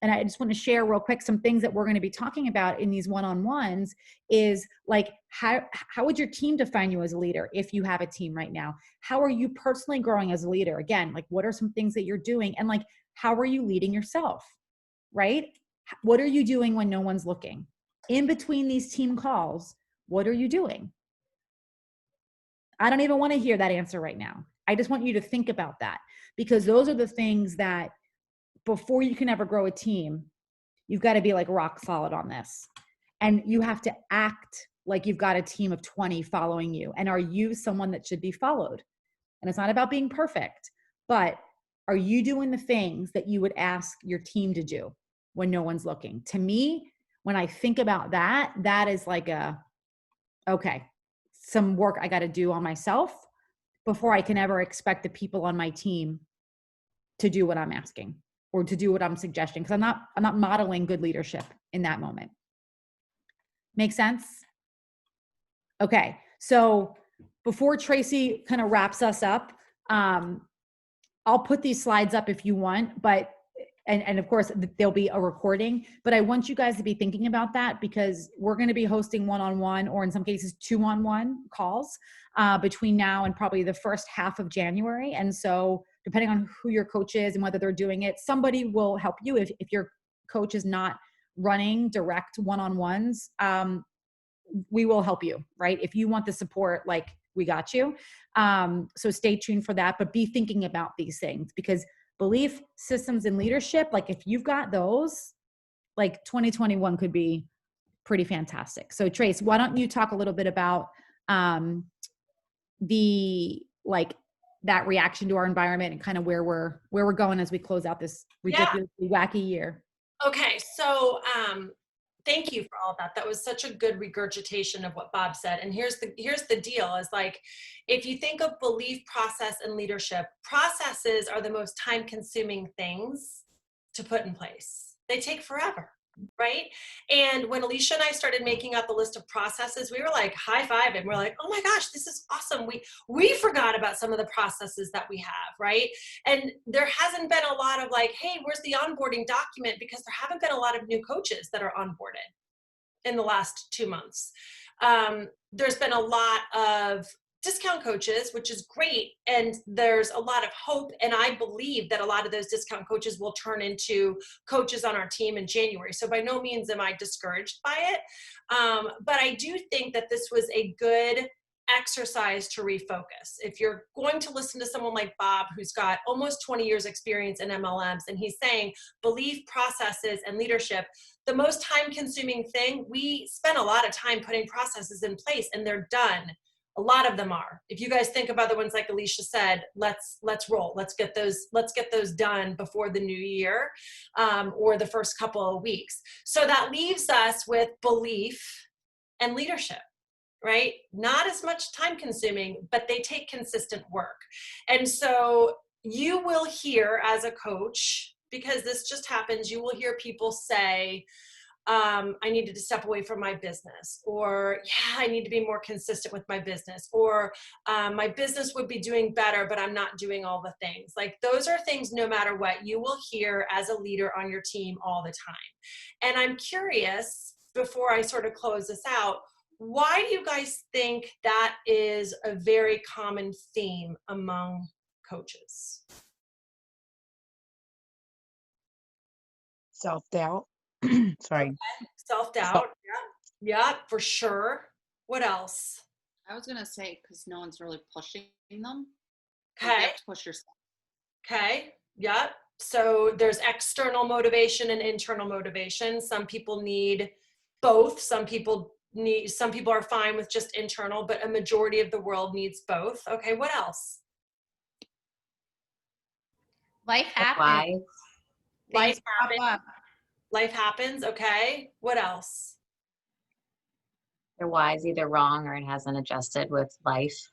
and I just want to share real quick some things that we're going to be talking about in these one-on-ones is like, how would your team define you as a leader if you have a team right now? How are you personally growing as a leader? Again, like, what are some things that you're doing? And like, how are you leading yourself, right? What are you doing when no one's looking? In between these team calls, what are you doing? I don't even want to hear that answer right now. I just want you to think about that, because those are the things that before you can ever grow a team, you've got to be like rock solid on this. And you have to act like you've got a team of 20 following you. And are you someone that should be followed? And it's not about being perfect, but are you doing the things that you would ask your team to do when no one's looking? To me, when I think about that, that is like okay, some work I got to do on myself before I can ever expect the people on my team to do what I'm asking or to do what I'm suggesting. Cause I'm not modeling good leadership in that moment. Make sense? Okay. So before Tracy kind of wraps us up, I'll put these slides up if you want, but and of course there'll be a recording, but I want you guys to be thinking about that because we're going to be hosting one-on-one or in some cases 2-on-1 calls between now and probably the first half of January. And so depending on who your coach is and whether they're doing it, somebody will help you. If your coach is not running direct one-on-ones, we will help you, right? If you want the support, like we got you. So stay tuned for that, but be thinking about these things because belief, systems, and leadership, like if you've got those, like 2021 could be pretty fantastic. So Trace, why don't you talk a little bit about that reaction to our environment and kind of where we're going as we close out this ridiculously wacky year. Okay. So, thank you for all that. That was such a good regurgitation of what Bob said. And here's the deal is like, if you think of belief, process, and leadership, processes are the most time consuming things to put in place. They take forever, right? And when Alicia and I started making out the list of processes, we were like high five and we're like, oh my gosh, this is awesome. We forgot about some of the processes that we have, right? And there hasn't been a lot of like, hey, where's the onboarding document? Because there haven't been a lot of new coaches that are onboarded in the last 2 months. There's been a lot of discount coaches, which is great. And there's a lot of hope. And I believe that a lot of those discount coaches will turn into coaches on our team in January. So by no means am I discouraged by it. But I do think that this was a good exercise to refocus. If you're going to listen to someone like Bob, who's got almost 20 years experience in MLMs, and he's saying belief, processes, and leadership, the most time consuming thing, we spend a lot of time putting processes in place and they're done. A lot of them are. If you guys think about the ones like Alicia said, let's roll. Let's get those done before the new year or the first couple of weeks. So that leaves us with belief and leadership, right? Not as much time consuming, but they take consistent work. And so you will hear as a coach, because this just happens, you will hear people say, I needed to step away from my business, or yeah, I need to be more consistent with my business, or my business would be doing better, but I'm not doing all the things. Like those are things, no matter what, you will hear as a leader on your team all the time. And I'm curious, before I sort of close this out, why do you guys think that is a very common theme among coaches? Self-doubt. Sorry. Okay. Self-doubt. Yeah, for sure. What else? I was gonna say because no one's really pushing them. Okay. You have to push yourself. Okay. Yeah. So there's external motivation and internal motivation. Some people need both. Some people are fine with just internal, but a majority of the world needs both. Okay. What else? Life happens. Why? Life Things pop happens. up. Life happens. Okay. What else? Their why is either wrong or it hasn't adjusted with life.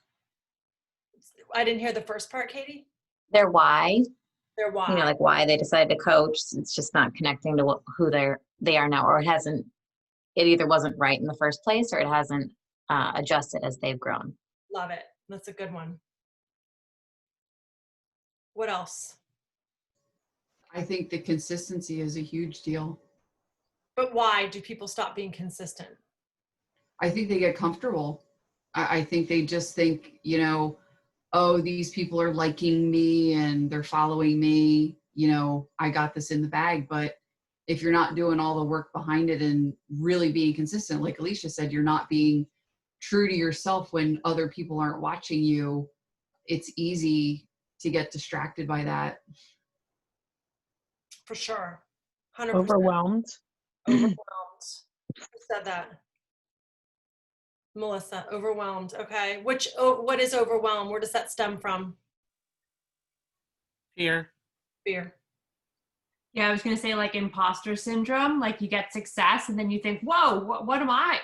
I didn't hear the first part, Katie. Their why, Their why. you know, like why they decided to coach. It's just not connecting to who they are now, or it either wasn't right in the first place or it hasn't adjusted as they've grown. Love it. That's a good one. What else? I think the consistency is a huge deal. But why do people stop being consistent? I think they get comfortable. I think they just think, you know, oh, these people are liking me and they're following me, you know, I got this in the bag. But if you're not doing all the work behind it and really being consistent, like Alicia said, you're not being true to yourself when other people aren't watching you, it's easy to get distracted by that. For sure. 100%. Overwhelmed. Overwhelmed. Who said that? Melissa, overwhelmed. Okay. What is overwhelmed? Where does that stem from? Fear. Fear. Yeah, I was gonna say like imposter syndrome. Like you get success and then you think, whoa, what am I?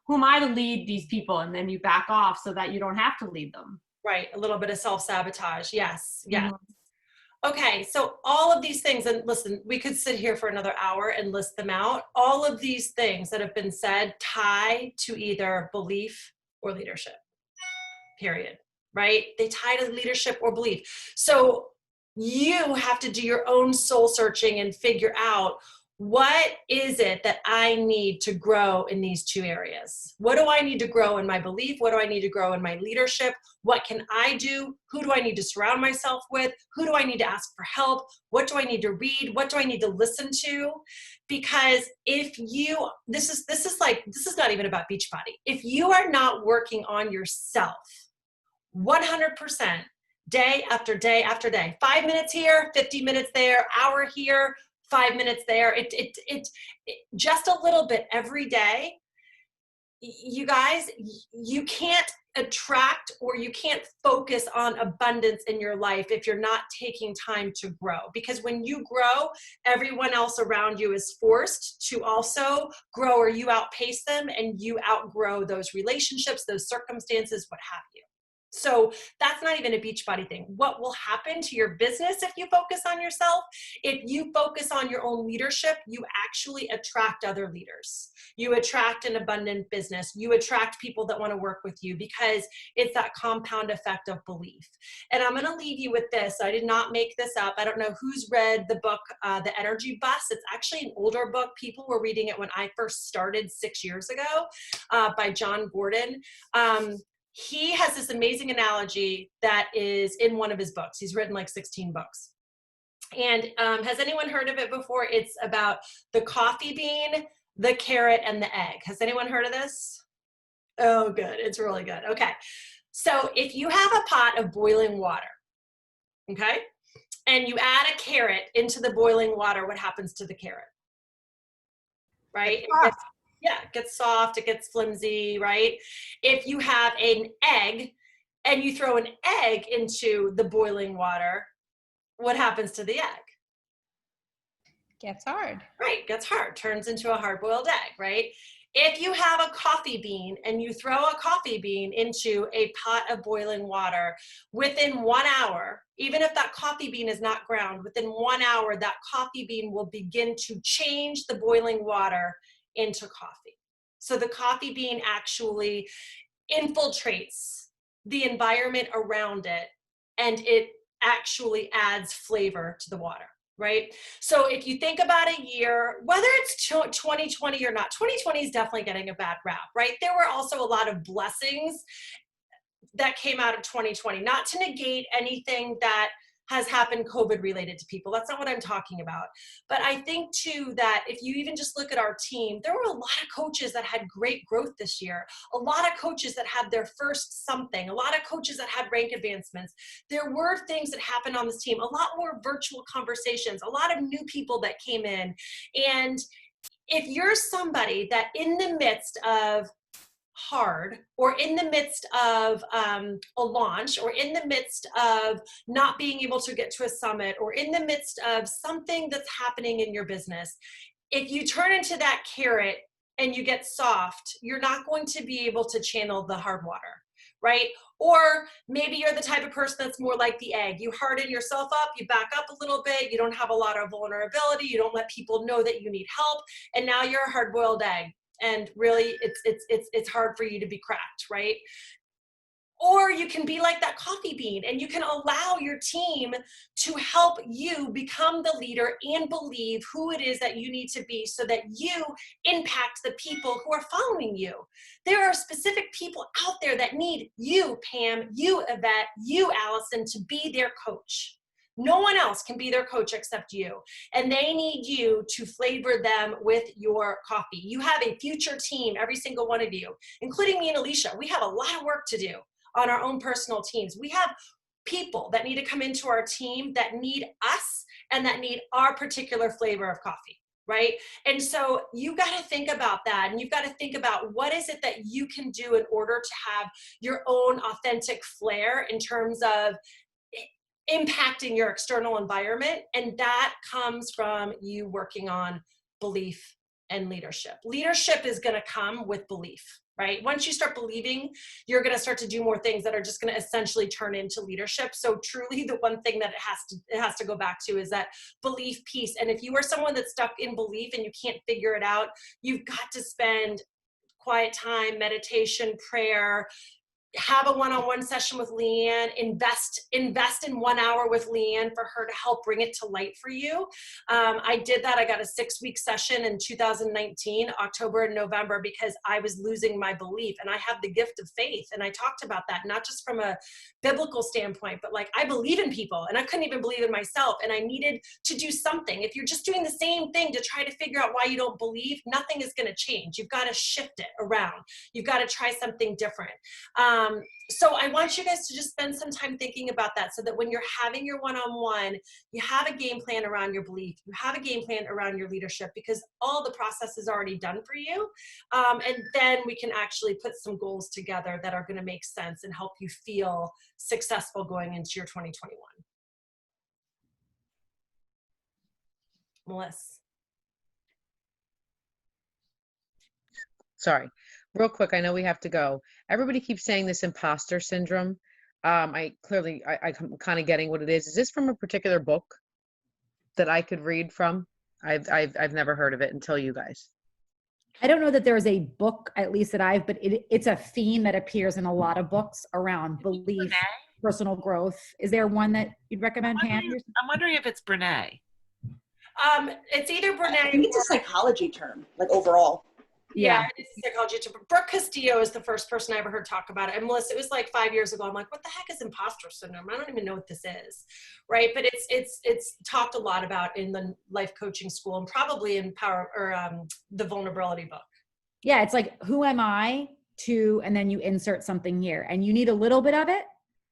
who am I to lead these people? And then you back off so that you don't have to lead them. Right. A little bit of self-sabotage. Yes. Yes. Mhm. Okay. So all of these things, and listen, we could sit here for another hour and list them out. All of these things that have been said tie to either belief or leadership, period. Right? They tie to leadership or belief. So you have to do your own soul searching and figure out, what is it that I need to grow in these two areas? What do I need to grow in my belief? What do I need to grow in my leadership? What can I do? Who do I need to surround myself with? Who do I need to ask for help? What do I need to read? What do I need to listen to? Because if you, this is not even about Beachbody. If you are not working on yourself 100%, day after day after day, 5 minutes here, 50 minutes there, hour here, 5 minutes there, it just a little bit every day, you guys, you can't attract, or you can't focus on abundance in your life if you're not taking time to grow. Because when you grow, everyone else around you is forced to also grow, or you outpace them and you outgrow those relationships, those circumstances, what have you. So that's not even a Beachbody thing. What will happen to your business if you focus on yourself? If you focus on your own leadership, you actually attract other leaders. You attract an abundant business. You attract people that want to work with you, because it's that compound effect of belief. And I'm going to leave you with this. I did not make this up. I don't know who's read the book, The Energy Bus. It's actually an older book. People were reading it when I first started 6 years ago, by John Gordon. He has this amazing analogy that is in one of his books. He's written like 16 books. And has anyone heard of it before? It's about the coffee bean, the carrot, and the egg. Has anyone heard of this? Oh, good. It's really good. Okay. So if you have a pot of boiling water, okay, and you add a carrot into the boiling water, what happens to the carrot? Right? It gets soft, it gets flimsy, right? If you have an egg and you throw an egg into the boiling water, what happens to the egg? Gets hard. Right, gets hard, turns into a hard-boiled egg, right? If you have a coffee bean and you throw a coffee bean into a pot of boiling water, within 1 hour, even if that coffee bean is not ground, within 1 hour, that coffee bean will begin to change the boiling water into coffee. So the coffee bean actually infiltrates the environment around it, and it actually adds flavor to the water, right? So if you think about a year, whether it's 2020 or not, 2020 is definitely getting a bad rap, right? There were also a lot of blessings that came out of 2020, not to negate anything that has happened COVID related to people. That's not what I'm talking about. But I think too that if you even just look at our team, there were a lot of coaches that had great growth this year. A lot of coaches that had their first something. A lot of coaches that had rank advancements. There were things that happened on this team. A lot more virtual conversations. A lot of new people that came in. And if you're somebody that in the midst of hard, or in the midst of a launch, or in the midst of not being able to get to a summit, or in the midst of something that's happening in your business, if you turn into that carrot and you get soft, you're not going to be able to channel the hard water, right? Or maybe you're the type of person that's more like the egg. You harden yourself up, you back up a little bit, you don't have a lot of vulnerability, you don't let people know that you need help, and now you're a hard-boiled egg. And really, it's hard for you to be cracked, right? Or you can be like that coffee bean, and you can allow your team to help you become the leader and believe who it is that you need to be, so that you impact the people who are following you. There are specific people out there that need you, Pam, you, Yvette, you, Allison, to be their coach. No one else can be their coach except you. And they need you to flavor them with your coffee. You have a future team, every single one of you, including me and Alicia. We have a lot of work to do on our own personal teams. We have people that need to come into our team that need us and that need our particular flavor of coffee, right? And so you got to think about that, and you've got to think about what is it that you can do in order to have your own authentic flair in terms of impacting your external environment. And that comes from you working on belief and leadership. Leadership is going to come with belief, right? Once you start believing, you're going to start to do more things that are just going to essentially turn into leadership. So truly the one thing that it has to go back to is that belief piece. And if you are someone that's stuck in belief and you can't figure it out, you've got to spend quiet time, meditation, prayer, have a one-on-one session with Leanne, invest in 1 hour with Leanne for her to help bring it to light for you. I did that. I got a 6-week session in 2019, October and November, because I was losing my belief, and I have the gift of faith. And I talked about that, not just from a biblical standpoint, but like I believe in people and I couldn't even believe in myself. And I needed to do something. If you're just doing the same thing to try to figure out why you don't believe, nothing is going to change. You've got to shift it around. You've got to try something different. So I want you guys to just spend some time thinking about that, so that when you're having your one-on-one, you have a game plan around your belief, you have a game plan around your leadership, because all the process is already done for you. And then we can actually put some goals together that are going to make sense and help you feel successful going into your 2021. Melissa. Sorry. Real quick, I know we have to go. Everybody keeps saying this imposter syndrome. I'm kind of getting what it is. Is this from a particular book that I could read from? I've never heard of it until you guys. I don't know that there is a book, at least that but it's a theme that appears in a lot of books around belief, personal growth. Is there one that you'd recommend, Pam? I'm wondering if it's Brene. It's either Brene. I think it's a psychology term, like overall. Yeah, it's a psychology term. Brooke Castillo is the first person I ever heard talk about it. And Melissa, it was like 5 years ago. I'm like, what the heck is imposter syndrome? I don't even know what this is, right? But it's talked a lot about in the life coaching school, and probably in the vulnerability book. Yeah, it's like, who am I to, and then you insert something here, and you need a little bit of it.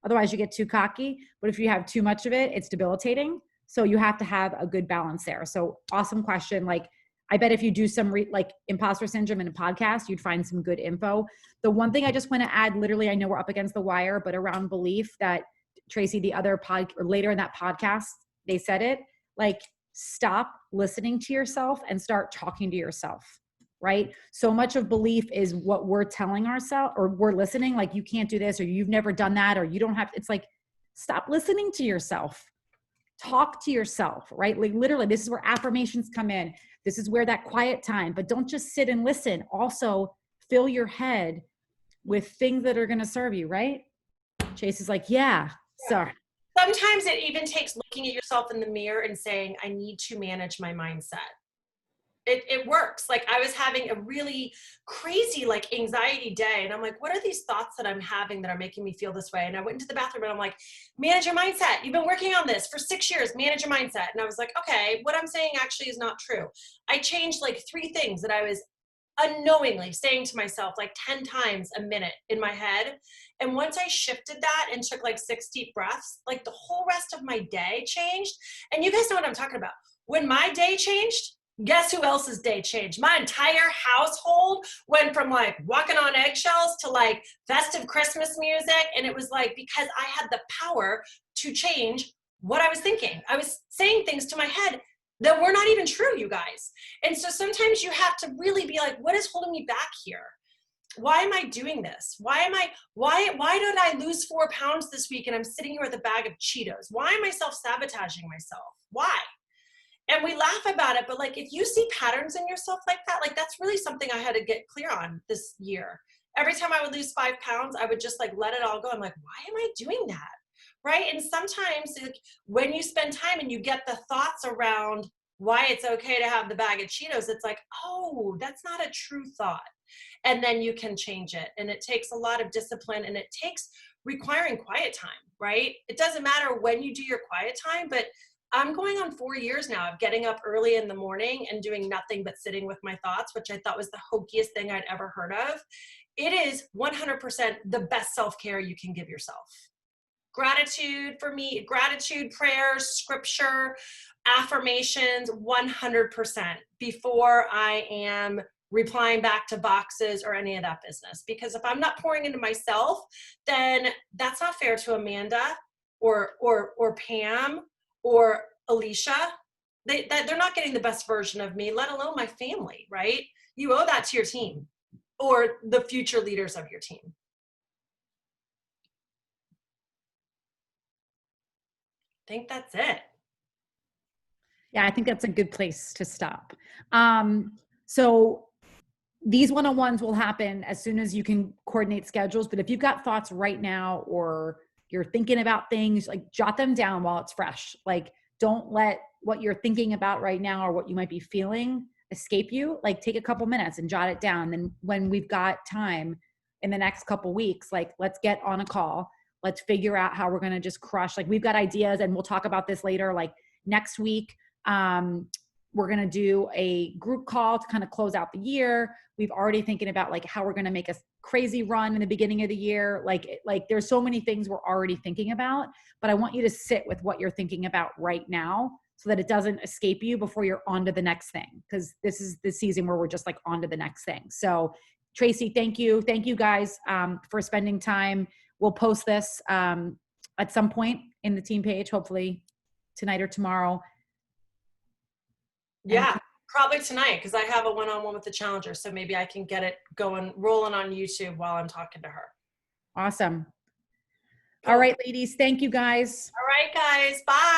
Otherwise you get too cocky. But if you have too much of it, it's debilitating. So you have to have a good balance there. So awesome question. Like, I bet if you do some like imposter syndrome in a podcast, you'd find some good info. The one thing I just want to add, literally, I know we're up against the wire, but around belief, that Tracy, the other later in that podcast, they said it, like, stop listening to yourself and start talking to yourself, right? So much of belief is what we're telling ourselves, or we're listening, like, you can't do this, or you've never done that, or you don't have, it's like, stop listening to yourself. Talk to yourself, right? Like, literally, this is where affirmations come in. This is where that quiet time, but don't just sit and listen. Also fill your head with things that are going to serve you, right? Chase is like, yeah. Sorry. Sometimes it even takes looking at yourself in the mirror and saying, I need to manage my mindset. It works. Like, I was having a really crazy, like, anxiety day, and I'm like, what are these thoughts that I'm having that are making me feel this way? And I went into the bathroom and I'm like, manage your mindset. You've been working on this for 6 years, manage your mindset. And I was like, okay, what I'm saying actually is not true. I changed like 3 things that I was unknowingly saying to myself like 10 times a minute in my head. And once I shifted that and took like 6 deep breaths, like the whole rest of my day changed. And you guys know what I'm talking about. When my day changed, guess who else's day changed? My entire household went from like walking on eggshells to like festive Christmas music. And it was like, because I had the power to change what I was thinking. I was saying things to my head that were not even true, you guys. And so sometimes you have to really be like, what is holding me back here? Why am I doing this? Why did I lose 4 pounds this week and I'm sitting here with a bag of Cheetos? Why am I self-sabotaging myself? Why? And we laugh about it, but like, if you see patterns in yourself like that, like, that's really something I had to get clear on this year. Every time I would lose 5 pounds, I would just like let it all go. I'm like, why am I doing that? Right? And sometimes when you spend time and you get the thoughts around why it's okay to have the bag of Cheetos, it's like, oh, that's not a true thought. And then you can change it. And it takes a lot of discipline, and it takes requiring quiet time, right? It doesn't matter when you do your quiet time, but I'm going on 4 years now of getting up early in the morning and doing nothing but sitting with my thoughts, which I thought was the hokiest thing I'd ever heard of. It is 100% the best self-care you can give yourself. Gratitude for me, gratitude, prayers, scripture, affirmations, 100% before I am replying back to boxes or any of that business. Because if I'm not pouring into myself, then that's not fair to Amanda or Pam or Alicia. They're not getting the best version of me, let alone my family, right? You owe that to your team. or the future leaders of your team. I think that's it. Yeah, I think that's a good place to stop. So these one-on-ones will happen as soon as you can coordinate schedules. But if you've got thoughts right now, or you're thinking about things, like jot them down while it's fresh. Like, don't let what you're thinking about right now or what you might be feeling escape you. Like, take a couple minutes and jot it down. Then when we've got time in the next couple weeks, like, let's get on a call. Let's figure out how we're going to just crush. Like, we've got ideas, and we'll talk about this later. Like, next week, we're going to do a group call to kind of close out the year. We've already thinking about like how we're going to make a crazy run in the beginning of the year. Like there's so many things we're already thinking about, but I want you to sit with what you're thinking about right now so that it doesn't escape you before you're on to the next thing. Cause this is the season where we're just like on to the next thing. So Tracy, thank you. Thank you guys for spending time. We'll post this at some point in the team page, hopefully tonight or tomorrow. Yeah, probably tonight, because I have a one-on-one with the challenger, so maybe I can get it rolling on YouTube while I'm talking to her. Awesome. All right, ladies. Thank you, guys. All right, guys. Bye.